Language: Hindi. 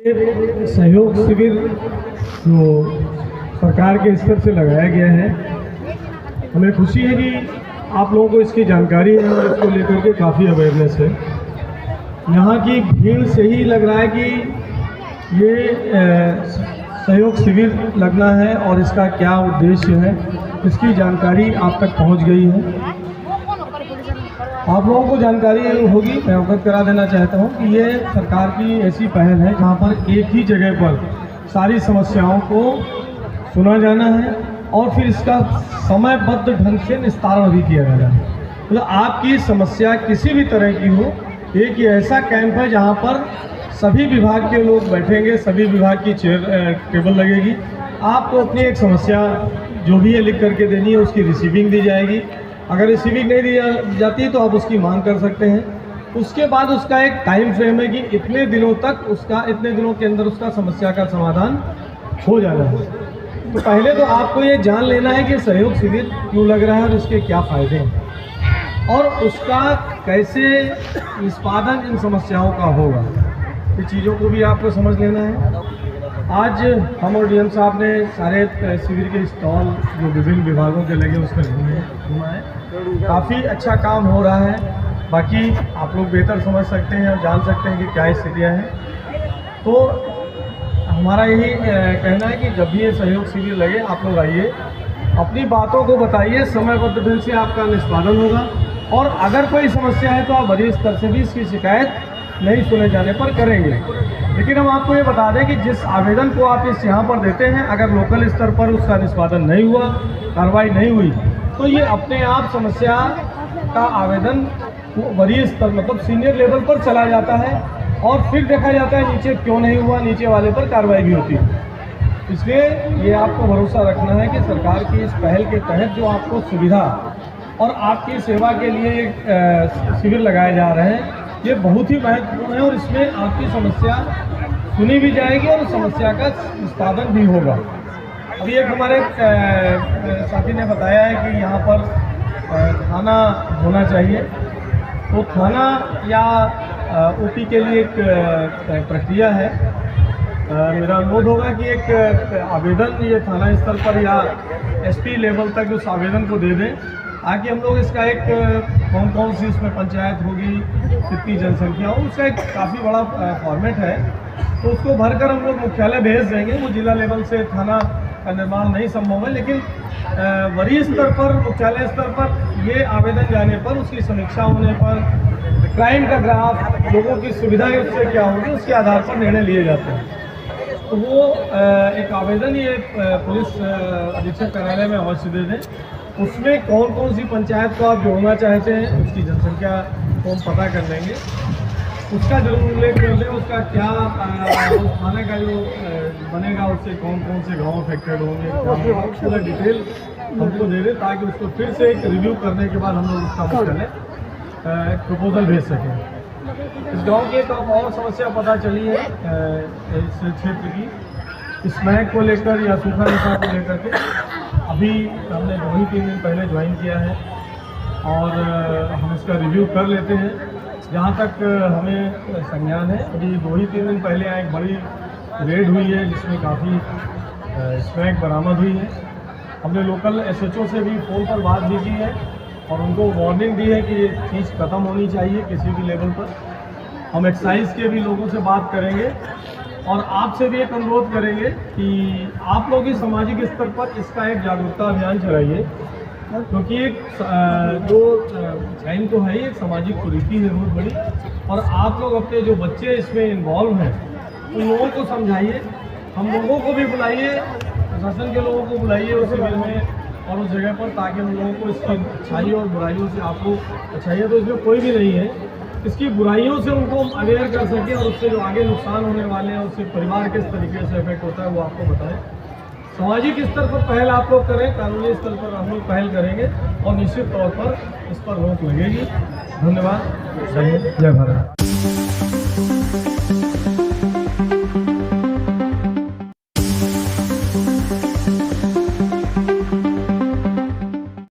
सहयोग शिविर जो सरकार के स्तर से लगाया गया है, हमें खुशी है कि आप लोगों को इसकी जानकारी है और इसको लेकर के काफ़ी अवेयरनेस है। यहाँ की भीड़ से ही लग रहा है कि ये सहयोग शिविर लगना है और इसका क्या उद्देश्य है, इसकी जानकारी आप तक पहुँच गई है। आप लोगों को जानकारी होगी, मैं अवगत करा देना चाहता हूँ कि ये सरकार की ऐसी पहल है जहाँ पर एक ही जगह पर सारी समस्याओं को सुना जाना है और फिर इसका समयबद्ध ढंग से निस्तारण भी किया जाना है। मतलब आपकी समस्या किसी भी तरह की हो, एक ये ऐसा कैंप है जहाँ पर सभी विभाग के लोग बैठेंगे, सभी विभाग की चेयर टेबल लगेगी। आपको अपनी एक समस्या जो भी है लिख करके देनी है, उसकी रिसीविंग दी जाएगी। अगर रिसीविंग नहीं दी जाती तो आप उसकी मांग कर सकते हैं। उसके बाद उसका एक टाइम फ्रेम है कि इतने दिनों के अंदर उसका समस्या का समाधान हो जाना है। तो पहले तो आपको ये जान लेना है कि सहयोग शिविर क्यों लग रहा है और उसके क्या फ़ायदे हैं और उसका कैसे निष्पादन इन समस्याओं का होगा, ये चीज़ों को भी आपको समझ लेना है। आज हम और डीएम साहब ने सारे शिविर के स्टॉल जो विभिन्न विभागों के लगे उसमें घूमा है। काफ़ी अच्छा काम हो रहा है। बाकी आप लोग बेहतर समझ सकते हैं और जान सकते हैं कि क्या स्थितियाँ हैं। तो हमारा यही कहना है कि जब भी ये सहयोग शिविर लगे आप लोग आइए, अपनी बातों को बताइए, समयबद्ध ढंग से आपका निष्पादन होगा। और अगर कोई समस्या है तो आप बड़े स्तर से भी इसकी शिकायत नहीं सुने जाने पर करेंगे। लेकिन हम आपको ये बता दें कि जिस आवेदन को आप इस यहाँ पर देते हैं, अगर लोकल स्तर पर उसका निष्पादन नहीं हुआ, कार्रवाई नहीं हुई, तो ये अपने आप समस्या का आवेदन वरीय स्तर मतलब सीनियर लेवल पर चला जाता है और फिर देखा जाता है नीचे क्यों नहीं हुआ, नीचे वाले पर कार्रवाई भी होती है। इसलिए ये आपको भरोसा रखना है कि सरकार की इस पहल के तहत जो आपको सुविधा और आपकी सेवा के लिए शिविर लगाए जा रहे हैं, ये बहुत ही महत्वपूर्ण है और इसमें आपकी समस्या सुनी भी जाएगी और समस्या का निष्पादन भी होगा। अभी एक हमारे साथी ने बताया है कि यहाँ पर थाना होना चाहिए, तो थाना या ओपी के लिए एक प्रक्रिया है। मेरा अनुरोध होगा कि एक आवेदन ये थाना स्तर पर या एसपी लेवल तक उस आवेदन को दे दें, ताकि हम लोग इसका एक कौन सी इसमें पंचायत होगी, कितनी जनसंख्या हो, उसका एक काफ़ी बड़ा फॉर्मेट है, तो उसको भरकर हम लोग मुख्यालय भेज देंगे। वो जिला लेवल से थाना का निर्माण नहीं संभव है, लेकिन वरीय स्तर पर, मुख्यालय स्तर पर ये आवेदन जाने पर, उसकी समीक्षा होने पर, क्राइम का ग्राफ, लोगों की सुविधाएं उससे क्या होगी, उसके आधार पर निर्णय लिए जाते हैं। तो वो एक आवेदन ये पुलिस अधीक्षक कार्यालय में अवश्य दे दें। उसमें कौन सी पंचायत को आप जोड़ना चाहते हैं, उसकी जनसंख्या को हम पता कर लेंगे, उसका जरूर उल्लेख कर दें, उसका क्या थाने का जो बनेगा, उससे कौन से गांव अफेक्टेड होंगे, पूरा डिटेल हमको दे दें, ताकि उसको फिर से एक रिव्यू करने के बाद हम लोग उसका मुख्यालय प्रपोजल भेज सकें। इस गांव की एक और समस्या पता चली है इस क्षेत्र की, स्मैक को लेकर या सूखा रेखा को लेकर के। अभी हमने 2-3 दिन पहले ज्वाइन किया है और हम इसका रिव्यू कर लेते हैं। जहाँ तक हमें संज्ञान है, अभी 2-3 दिन पहले यहाँ एक बड़ी रेड हुई है जिसमें काफ़ी स्मैक बरामद हुई है। हमने लोकल एसएचओ से भी फ़ोन पर बात भी की है और उनको वार्निंग दी है कि ये चीज़ ख़त्म होनी चाहिए किसी भी लेवल पर। हम एक्साइज के भी लोगों से बात करेंगे और आपसे भी एक अनुरोध करेंगे कि आप लोग इस सामाजिक स्तर पर इसका एक जागरूकता अभियान चलाइए, क्योंकि एक जो क्राइम तो है ही, एक सामाजिक कुरीति है बहुत बड़ी, और आप लोग अपने जो बच्चे इसमें इन्वॉल्व हैं उन लोगों को समझाइए। हम लोगों को भी बुलाइए, प्रशासन के लोगों को बुलाइए उस शिविर में और उस जगह पर, ताकि उन लोगों को इसकी अच्छाइयों और बुराइयों से, आपको अच्छाइयाँ तो इसमें कोई भी नहीं है, इसकी बुराइयों से उनको अवेयर कर सकें और उससे जो आगे नुकसान होने वाले हैं, उससे परिवार किस तरीके से इफेक्ट होता है वो आपको बताएं। सामाजिक स्तर पर पहल आप लोग करें, कानूनी स्तर पर हम लोग पहल करेंगे और निश्चित तौर पर इस पर रोक लगेगी। धन्यवाद। जय हिंद, जय भारत।